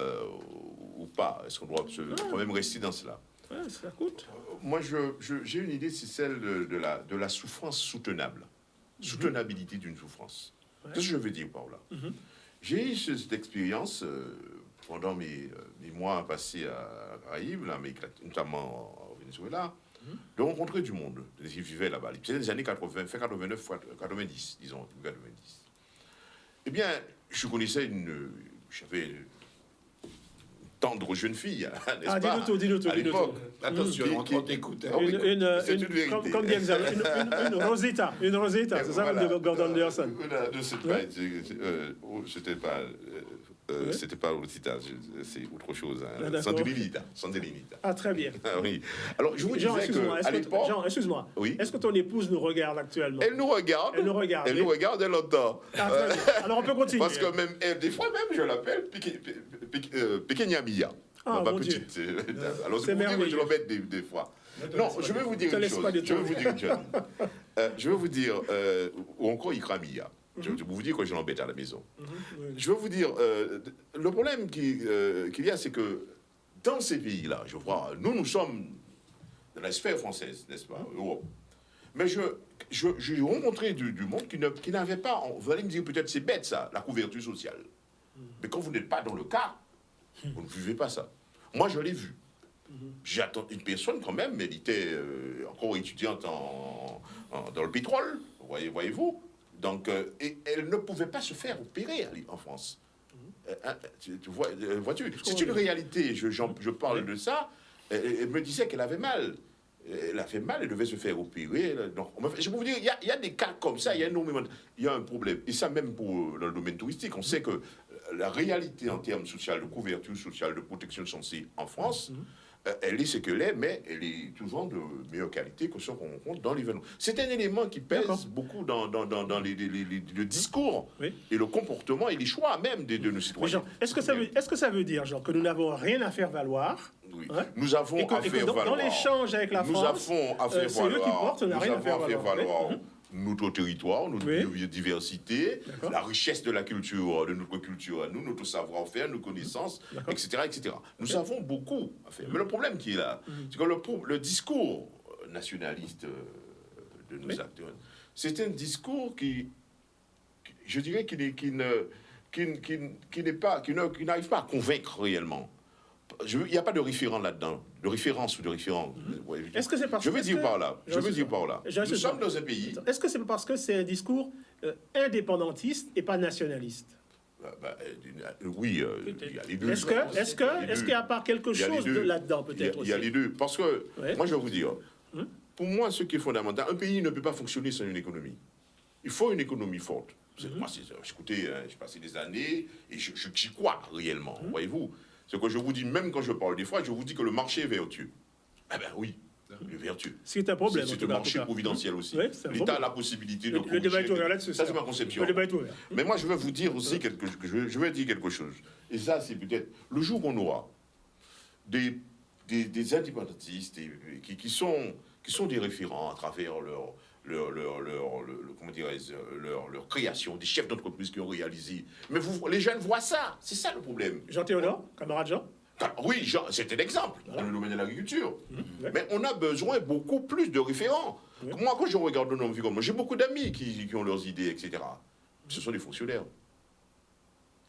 ou pas? Est-ce qu'on doit quand même rester dans cela? Ouais, ça coûte. Moi, j'ai une idée, c'est celle de la souffrance soutenable. Soutenabilité d'une souffrance. Ouais. Qu'est-ce que je veux dire par là? J'ai eu cette expérience pendant mes mois passés à Caraïbes, notamment au Venezuela, de rencontrer du monde, qui vivaient là-bas. C'était les années 80, fin 89, 90, disons, 90. Eh bien, je connaissais j'avais tendre jeune fille, n'est-ce Ah, pas? dis-nous tout. À l'époque. Attention, Qui- on t'écoute. Ah oui, c'est une vérité. Comme dit Examen, une Rosetta, c'est ça, Voilà. comme dit Gordon Anderson. C'était pas, c'était pas Rosita, c'est autre chose. Ah, Hein. d'accord. Sandelinita. Ah, très bien. Ah oui. Alors, je vous Jean, disais excuse-moi, qu'à l'époque, Jean, excuse-moi. Oui. Est-ce que ton épouse nous regarde actuellement? elle nous regarde. Elle nous regarde, Elle oui. nous regarde, elle entend. Ah, très bien. Alors, on peut continuer. Parce que même, des fois même, je l'appelle Pequeña Mia. Ah, Ma mon petite. Alors, C'est c'est pour dire que je merveilleux. l'embête des fois. Non, je vais vous dire te une laisse chose. pas de Je vais temps. vous dire une chose. Je vais vous dire, ou encore Ikra Mia. Je vais vous dire que je l'embête à la maison. Je vais vous dire, le problème qu'il y a, c'est que dans ces pays-là, je vois, nous sommes dans la sphère française, n'est-ce pas, Europe. Mais j'ai rencontré du monde qui n'avait pas, vous allez me dire peut-être c'est bête ça, la couverture sociale. Mais quand vous n'êtes pas dans le cas, vous ne vivez pas ça. Moi, je l'ai vu. J'attends une personne quand même, elle était encore étudiante dans le pétrole, voyez-vous. Donc, et elle ne pouvait pas se faire opérer en France. Vois-tu, c'est une réalité, je parle de ça. Elle me disait qu'elle avait mal. Elle a fait mal, elle devait se faire opérer. Donc, je peux vous dire, il y a des cas comme ça, il y a énormément, il y a un problème. Et ça même pour dans le domaine touristique, on sait que la réalité en termes sociaux, de couverture sociale, de protection de santé en France, elle est ce qu'elle est, mais elle est toujours de meilleure qualité que ce qu'on rencontre dans l'événement. C'est un élément qui pèse beaucoup dans le discours Oui. et le comportement et les choix même de nos Mais citoyens. Jean, est-ce que ça veut dire, Jean, que nous n'avons rien à faire valoir? Oui. Hein? Nous avons Et que dans valoir. l'échange avec la Nous France, avons à faire c'est eux qui valoir. portent, on n'a Nous rien à avons faire valoir. Oui. notre territoire, notre Oui. biodiversité, D'accord. la richesse de la culture, de notre culture à nous, notre savoir-faire, nos connaissances, D'accord. etc. Nous avons beaucoup à faire. Mais le problème qui est là, c'est que le discours nationaliste de nos Oui. acteurs, c'est un discours je dirais, qui n'arrive pas à convaincre réellement. Il n'y a pas de référent là-dedans, de référence ou de référent. Est-ce que c'est parce Je veux que- dire par là. J'en suis sûr. J'en Nous suis sommes sûr. dans un pays. Est-ce que c'est parce que c'est un discours indépendantiste et pas nationaliste? Oui, il y a les deux. Est-ce qu'il y a pas quelque Il y a les chose deux. là-dedans peut-être Il y a aussi? les deux. Parce que, Ouais. moi je vais vous dire, pour moi, ce qui est fondamental, un pays ne peut pas fonctionner sans une économie. Il faut une économie forte. Moi, écoutez, j'ai passé des années et j'y crois réellement, voyez-vous. Ce que je vous dis, même quand je parle des fois, je vous dis que le marché est vertueux. Ah ben oui, il est vertueux. C'est un problème. C'est en tout un cas, en marché tout cas. providentiel aussi. Oui, c'est un L'État a problème. la possibilité de Le débat est corriger. ouvert là-dessus. Ça, c'est ma conception. Le débat est ouvert. Mais moi, je vais vous dire aussi je vais dire quelque chose. Et ça, c'est peut-être le jour qu'on aura des indépendantistes qui sont des référents à travers comment dirais-je, leur création, des chefs d'entreprise qui ont réalisé. Mais les jeunes voient ça. C'est ça le problème. Jean-Théodore, camarade Jean? Oui, c'était l'exemple dans le domaine de l'agriculture. Ouais. Mais on a besoin beaucoup plus de référents. Ouais. Moi, quand je regarde mon environnement, j'ai beaucoup d'amis qui ont leurs idées, etc. Ce sont des fonctionnaires.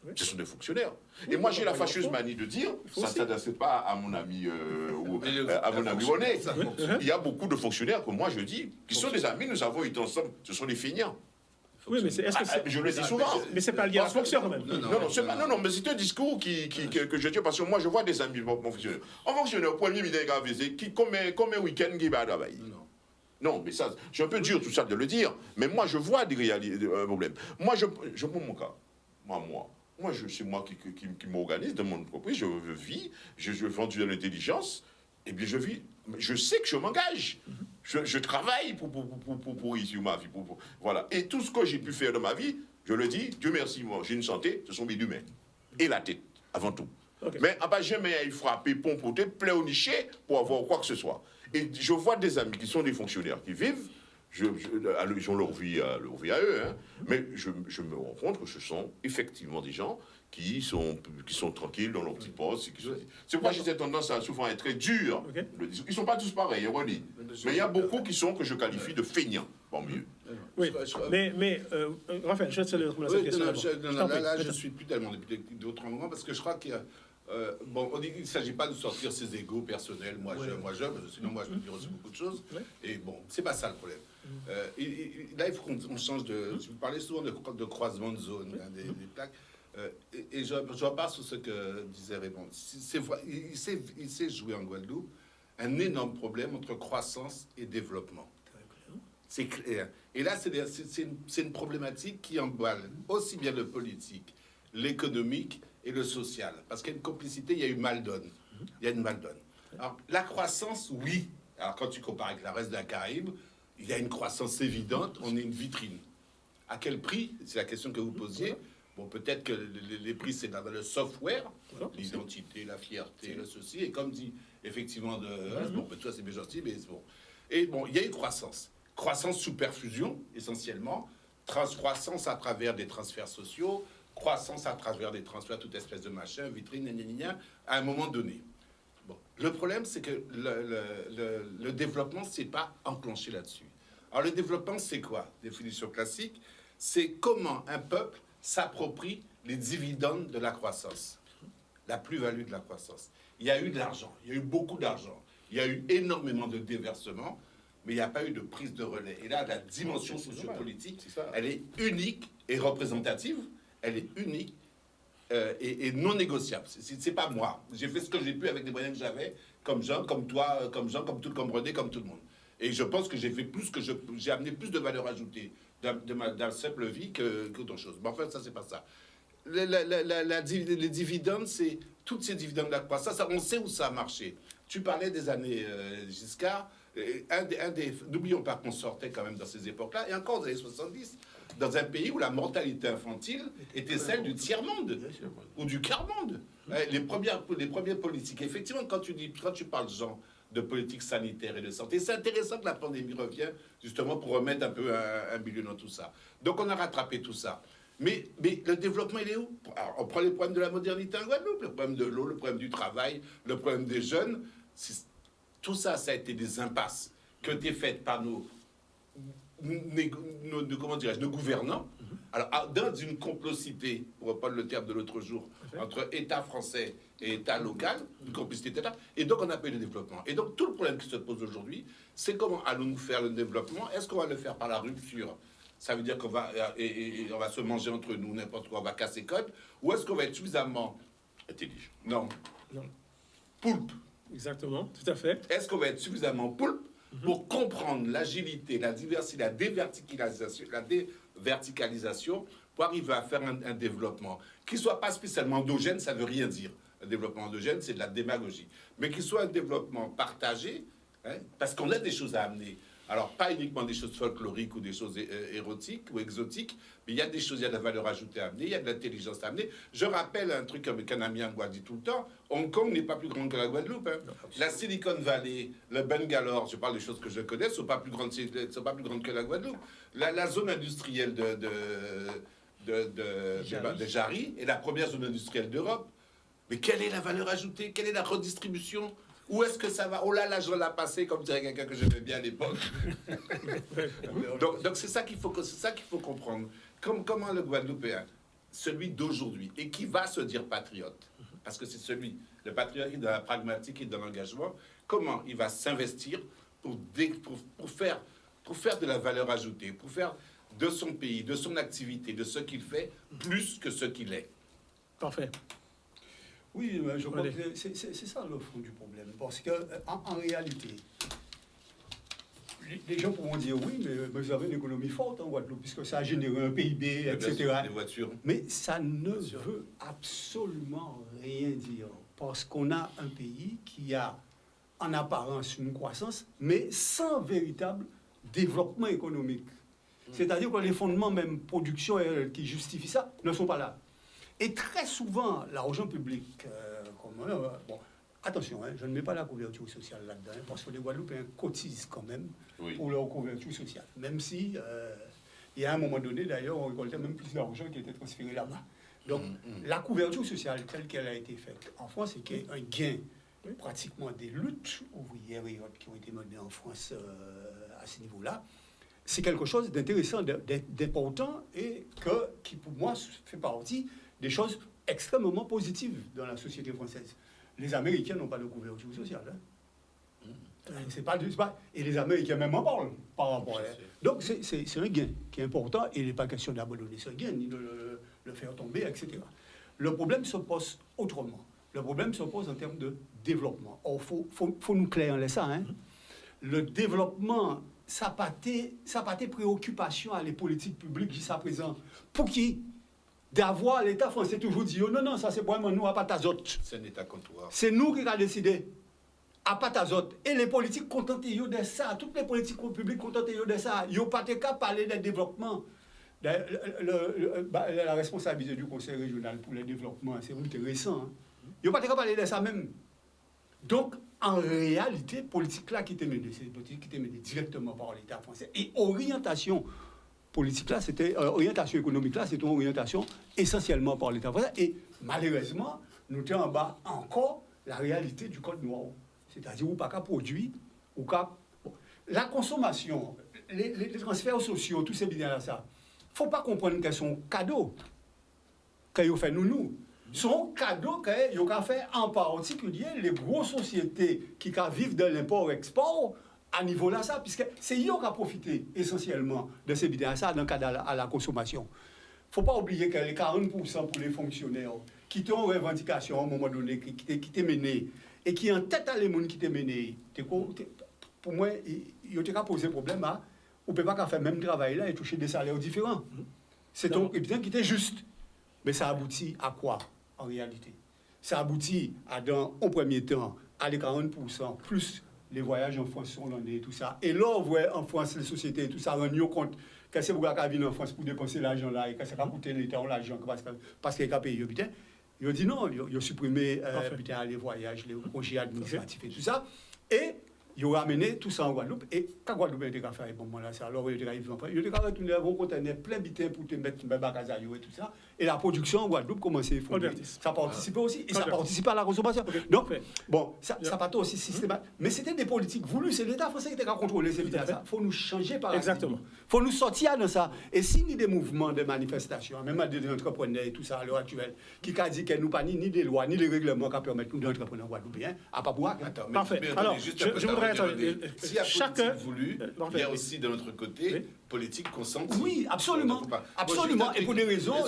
Ouais. Ce sont des fonctionnaires. Oui, Et moi, j'ai la il fâcheuse faut. manie de dire, faut ça ne aussi. s'adresse pas à mon ami ou Mais à mon ami René. ça fonctionne. Il y a beaucoup de fonctionnaires que moi, je dis, qui sont des amis, nous avons été ensemble, ce sont des feignants. Oui, mais est-ce que c'est... Je le dis souvent. Mais c'est pas lié à la fonction quand même. Non, mais c'est un discours que je dis parce que moi je vois des amis mon fonctionnaire. Un fonctionnaire, premier ministre qui comme un week-end qui va travailler. Non, mais ça, c'est un peu dur tout ça de le dire, mais moi je vois des réalités, problèmes. Moi, je prends mon cas. C'est moi qui m'organise dans mon entreprise, je vis, je vends de l'intelligence, et bien je vis, je sais que je m'engage. Je travaille pour réussir ma vie. Voilà. Et tout ce que j'ai pu faire dans ma vie, je le dis, Dieu merci, moi, j'ai une santé, ce sont mes deux mains. Et la tête, avant tout. Ok. Mais à pas jamais à y frapper, pompoter, pléonicher pour avoir quoi que ce soit. Et je vois des amis qui sont des fonctionnaires qui vivent, ils ont leur vie à eux, hein, mais je me rends compte que ce sont effectivement des gens qui sont tranquilles dans leur petit poste. C'est pourquoi j'ai cette tendance à souvent être très dur. Ok. Ils ne sont pas tous pareils, René. Mais il y a beaucoup que je qualifie de feignants, pas mieux. Oui, mais Raphaël, je te laisse répondre à cette Oui, question. non, d'abord. je- non, Je t'en prie. là, je suis plus tellement d'autres moments parce que je crois qu'il y a. Bon, on dit qu'il ne s'agit pas de sortir ses égos personnels, moi, sinon moi je peux dire aussi beaucoup de choses. Ouais. Et bon, c'est pas ça le problème. Là, il faut qu'on change de. Vous parlez souvent de croisement de zone, hein, des plaques. Et je repars sur ce que disait Raymond. Il s'est joué en Guadeloupe un énorme problème entre croissance et développement. C'est clair. Et là, c'est une problématique qui emballe aussi bien le politique, l'économique et le social. Parce qu'il y a une complicité, il y a eu mal-donne. Il y a une mal-donne. Alors, la croissance, oui. Alors, quand tu compares avec le reste de la Caraïbe, il y a une croissance évidente, on est une vitrine. À quel prix? C'est la question que vous posiez. Bon, peut-être que les prix, c'est dans le software, l'identité, la fierté, le ceci. Et comme dit, effectivement, bon, toi, c'est bien gentil, mais c'est bon. Et bon, il y a une croissance. Croissance sous perfusion, essentiellement. Croissance à travers des transferts sociaux. Croissance à travers des transferts, toute espèce de machin, vitrine, à un moment donné. Bon. Le problème, c'est que le développement, c'est pas enclenché là-dessus. Alors, le développement, c'est quoi? Définition classique, c'est comment un peuple s'approprie les dividendes de la croissance, la plus-value de la croissance. Il y a eu de l'argent, il y a eu beaucoup d'argent, il y a eu énormément de déversements, mais il n'y a pas eu de prise de relais. Et là, la dimension sociopolitique, elle est unique et représentative, elle est unique et non négociable. C'est pas moi. J'ai fait ce que j'ai pu avec les moyens que j'avais, comme Jean, comme toi, comme Jean, comme René, comme tout le monde. Et je pense que j'ai fait plus que j'ai amené plus de valeur ajoutée dans ma simple vie qu'autre chose. Mais enfin, ça, c'est pas ça. Les dividendes, c'est toutes ces dividendes de la croissance. On sait où ça a marché. Tu parlais des années Giscard. N'oublions pas qu'on sortait quand même dans ces époques-là, et encore dans les années 70, dans un pays où la mortalité infantile était celle du tiers-monde ou du quart-monde. Les premières politiques. Effectivement, quand tu parles, Jean, de politique sanitaire et de santé, c'est intéressant que la pandémie revienne justement pour remettre un peu un milieu dans tout ça. Donc on a rattrapé tout ça. Mais le développement, il est où? Alors, on prend les problèmes de la modernité en Guadeloupe, le problème de l'eau, le problème du travail, le problème des jeunes. Tout ça, ça a été des impasses qui ont été faites par nos gouvernants. Alors, dans une complicité, pour reprendre le terme de l'autre jour, entre État français et État local, une complicité d'État, et donc on a pas eu le développement. Et donc, tout le problème qui se pose aujourd'hui, c'est comment allons-nous faire le développement? Est-ce qu'on va le faire par la rupture? Ça veut dire qu'on va, on va se manger entre nous, n'importe quoi, on va casser code, ou est-ce qu'on va être suffisamment intelligent? Non. Poulpe. Exactement, tout à fait. Est-ce qu'on va être suffisamment poulpe pour comprendre l'agilité, la diversité, la déverticalisation, pour arriver à faire un développement qui ne soit pas spécialement endogène? Ça ne veut rien dire. Un développement endogène, c'est de la démagogie. Mais qui soit un développement partagé, hein, parce qu'on a des choses à amener. Alors, pas uniquement des choses folkloriques ou des choses érotiques ou exotiques, mais il y a des choses, il y a de la valeur ajoutée à amener, il y a de l'intelligence à amener. Je rappelle un truc qu'un ami à moi dit tout le temps, Hong Kong n'est pas plus grand que la Guadeloupe. Hein. La Silicon Valley, le Bangalore, je parle des choses que je connais, ne sont pas plus grandes que la Guadeloupe. La zone industrielle de Jarry est la première zone industrielle d'Europe. Mais quelle est la valeur ajoutée? Quelle est la redistribution? Où est-ce que ça va? Oh là là, je l'ai passé, comme dirait quelqu'un que j'aimais bien à l'époque. donc c'est ça qu'il faut comprendre. Comment le Guadeloupéen, celui d'aujourd'hui, et qui va se dire patriote, parce que c'est le patriote qui est dans la pragmatique et dans l'engagement, comment il va s'investir pour faire de la valeur ajoutée, pour faire de son pays, de son activité, de ce qu'il fait, plus que ce qu'il est. Parfait. Oui, je crois que c'est ça le fond du problème. Parce qu'en réalité, les gens pourront dire oui, mais vous avez une économie forte en Guadeloupe, puisque ça a généré un PIB, etc. Des voitures. Mais ça ne veut absolument rien dire. Parce qu'on a un pays qui a en apparence une croissance, mais sans véritable développement économique. C'est-à-dire que les fondements, même production qui justifient ça, ne sont pas là. Et très souvent, l'argent public, bon, attention, hein, je ne mets pas la couverture sociale là-dedans, hein, parce que les Guadeloupéens cotisent quand même pour leur couverture sociale. Même si, il y a un moment donné, d'ailleurs, on récoltait même plus d'argent qui était transféré là-bas. Donc, la couverture sociale telle qu'elle a été faite en France, c'est qu'il y a un gain pratiquement des luttes ouvrières et autres qui ont été menées en France à ce niveau-là. C'est quelque chose d'intéressant, d'important et qui, pour moi, fait partie des choses extrêmement positives dans la société française. Les Américains n'ont pas de couverture sociale. Hein. Et les Américains même en parlent par rapport à... Donc c'est un gain qui est important et il n'est pas question d'abandonner ce gain ni de le faire tomber, etc. Le problème se pose autrement. Le problème se pose en termes de développement. Or, faut nous clairer en ça. Hein. Le développement, ça n'a pas été préoccupation à les politiques publiques jusqu'à présent. Pour qui? D'avoir l'État français toujours dit, oh, non, ça c'est vraiment nous, à Patazote. C'est un État comptoir. C'est nous qui avons décidé. À Patazote. Et les politiques contentent de ça. Toutes les politiques publiques contentent de ça. Ils n'ont pas qu'à parler de développement. La responsabilité du Conseil régional pour le développement, c'est intéressant. Hein. Ils n'ont pas qu'à parler de ça même. Donc, en réalité, politique là qui était menée, c'est une politique qui était menée directement par l'État français. Et orientation politique là, orientation économique là, c'est une orientation essentiellement par l'État français. Et malheureusement, nous sommes en bas encore la réalité du code noir. C'est-à-dire, ou pas qu'à produire, ou qu'à... Bon. La consommation, les transferts sociaux, tous ces biens-là, ça, il ne faut pas comprendre qu'ils sont cadeaux qu'ils fait nous. Sont cadeaux qu'ils ont fait en particulier les grosses sociétés qui vivent de l'import-export à niveau là, ça, puisque c'est eux qui ont profité essentiellement de ces biens-là, ça, dans le cadre à la consommation. Il ne faut pas oublier que les 40% pour les fonctionnaires qui ont une revendication à un moment donné, qui t'est menée, et qui en tête à les gens qui t'est mené, pour moi, il y a posé problème à, on ne peut pas faire le même travail là et toucher des salaires différents. C'est un évident qui était juste. Mais ça aboutit à quoi, en réalité? Ça aboutit à, au premier temps, à les 40%, plus les voyages en France sont l'année et tout ça. Et là, on voit en France, les sociétés et tout ça, rendent compte que c'est pour qu'à venir en France pour dépenser l'argent là, et que ça va coûter l'État l'argent parce qu'il y a payé, putain. Ils ont dit non, ils ont supprimé les voyages, les congés administratifs et tout ça. Et ils ont ramené tout ça en Guadeloupe. Et quand Guadeloupe a été fait à ce moment-là, alors ils ont été retourner à un conteneur plein de bitin pour te mettre un bac à zaïo et tout ça. Et la production en Guadeloupe commençait à fondre. Ça participait aussi. Et ça participait à la consommation. Donc, bon, ça n'a pas aussi systématique. Mais c'était des politiques voulues. C'est l'État français qui était à contrôler ces bitin. Il faut nous changer par Exactement. Il faut nous sortir de ça. Et s'il y a des mouvements de manifestation, même des entrepreneurs et tout ça à l'heure actuelle, qui a dit qu'elle nous pas ni des lois, ni des règlements qui permettent nous d'entreprendre en Guadeloupe, à pas boire. Parfait. Alors, je voudrais attendre. S'il y a politique voulue, il y a aussi de notre côté politique consentie. Oui, absolument. Absolument. Et pour des raisons.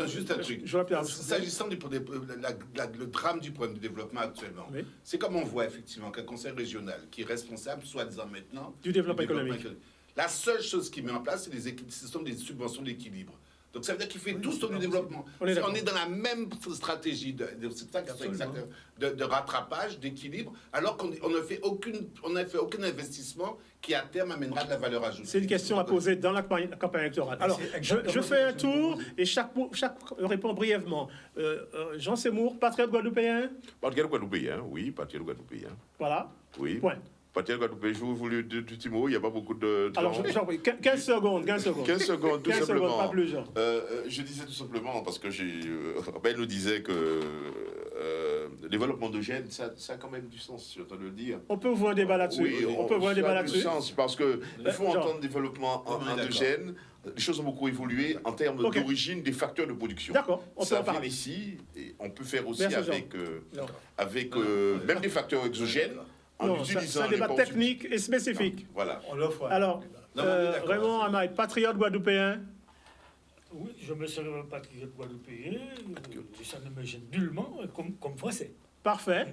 Juste un truc. S'agissant du le drame du problème de développement actuellement, c'est comme on voit effectivement qu'un conseil régional qui est responsable, soi-disant maintenant, du développement économique. La seule chose qu'il met en place, ce sont des subventions d'équilibre. Donc ça veut dire qu'il fait tout sur le développement. On est dans la même stratégie de rattrapage, d'équilibre, alors qu'on n'a fait aucun investissement qui à terme amènera de la valeur ajoutée. C'est une question à poser dans la campagne électorale. Alors, je fais un tour et chaque répond brièvement. Jean Seymour, patriote guadeloupéen? Patriote guadeloupéen, oui, patriote guadeloupéen. Voilà. Oui. Point. Patriote guadeloupéen, je voulais du petit mot, il n'y a pas beaucoup de temps. Alors, j'en prie, 15 secondes. 15 secondes, tout simplement. Pas plus, Jean. Je disais tout simplement, parce que elle nous disait que le développement de gènes, ça a quand même du sens, je dois le dire. On peut voir un débat là-dessus. Oui, on peut voir un débat là-dessus. Sens, parce qu'il faut entendre développement endogène. Les choses ont beaucoup évolué en termes d'origine des facteurs de production. D'accord, on peut en parler. Vient ici, et on peut faire aussi avec même des facteurs exogènes. Non, c'est un débat technique et spécifique. Voilà. Alors, Raymond Amaï, patriote guadeloupéen? Oui, je me serais patriote guadeloupéen. Ça ne me gêne nullement comme français. Parfait.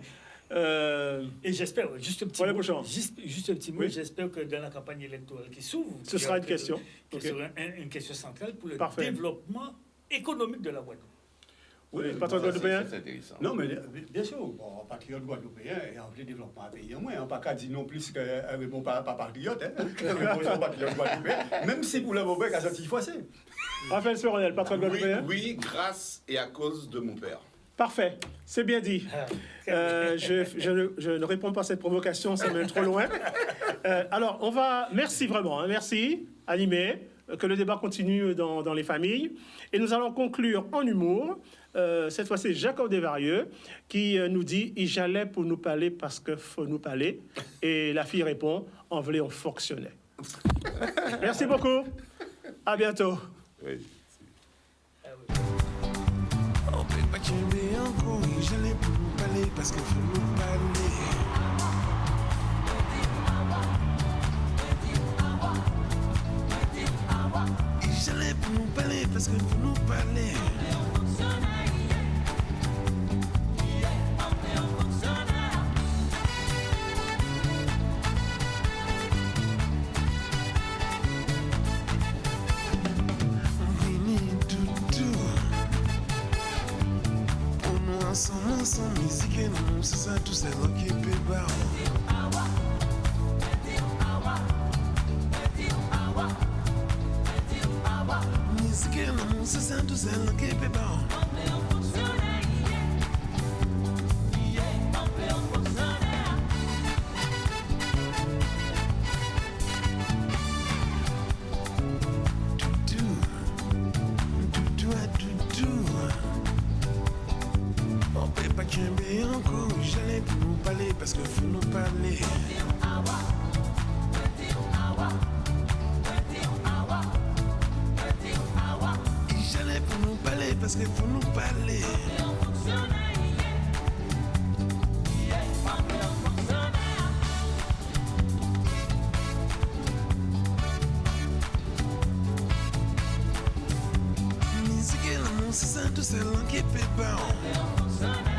Et j'espère, juste un petit mot, oui. J'espère que dans la campagne électorale qui s'ouvre, ce sera une question. Qui sera une question centrale pour le développement économique de la Guadeloupe. Oui, patriote guadeloupéen? C'est intéressant. Non, mais bien sûr, patriote guadeloupéen, et en plus développement à pays en moins, on n'a pas dire non plus qu'un répond pas patriote, patriote guadeloupéen, même si pour le moment, il a sorti français. Raphaël Soronel, patriote guadeloupéen? Oui, grâce et à cause de mon père. Parfait, c'est bien dit. Je ne réponds pas à cette provocation, ça mène trop loin. Alors, merci vraiment, merci, animé, que le débat continue dans les familles. Et nous allons conclure en humour. Cette fois, c'est Jacob Desvarieux qui nous dit « Il j'allais pour nous parler parce que faut nous parler ». Et la fille répond « En vrai, on fonctionnait ». Merci beaucoup. À bientôt. Oui. J'allais pour nous parler parce qu'il faut nous parler. J'allais pour nous parler parce parce qu'il faut nous parler. Ensemble, musique et nous, c'est ça, tout ça, qui peut pas. Musique et nous, c'est ça, tout ça, qui peut pas. J'allais pour nous parler parce qu'il faut nous parler. J'allais pour nous parler parce qu'il faut nous parler. Musique et l'amour, c'est ça, tout ça, qui peut pas.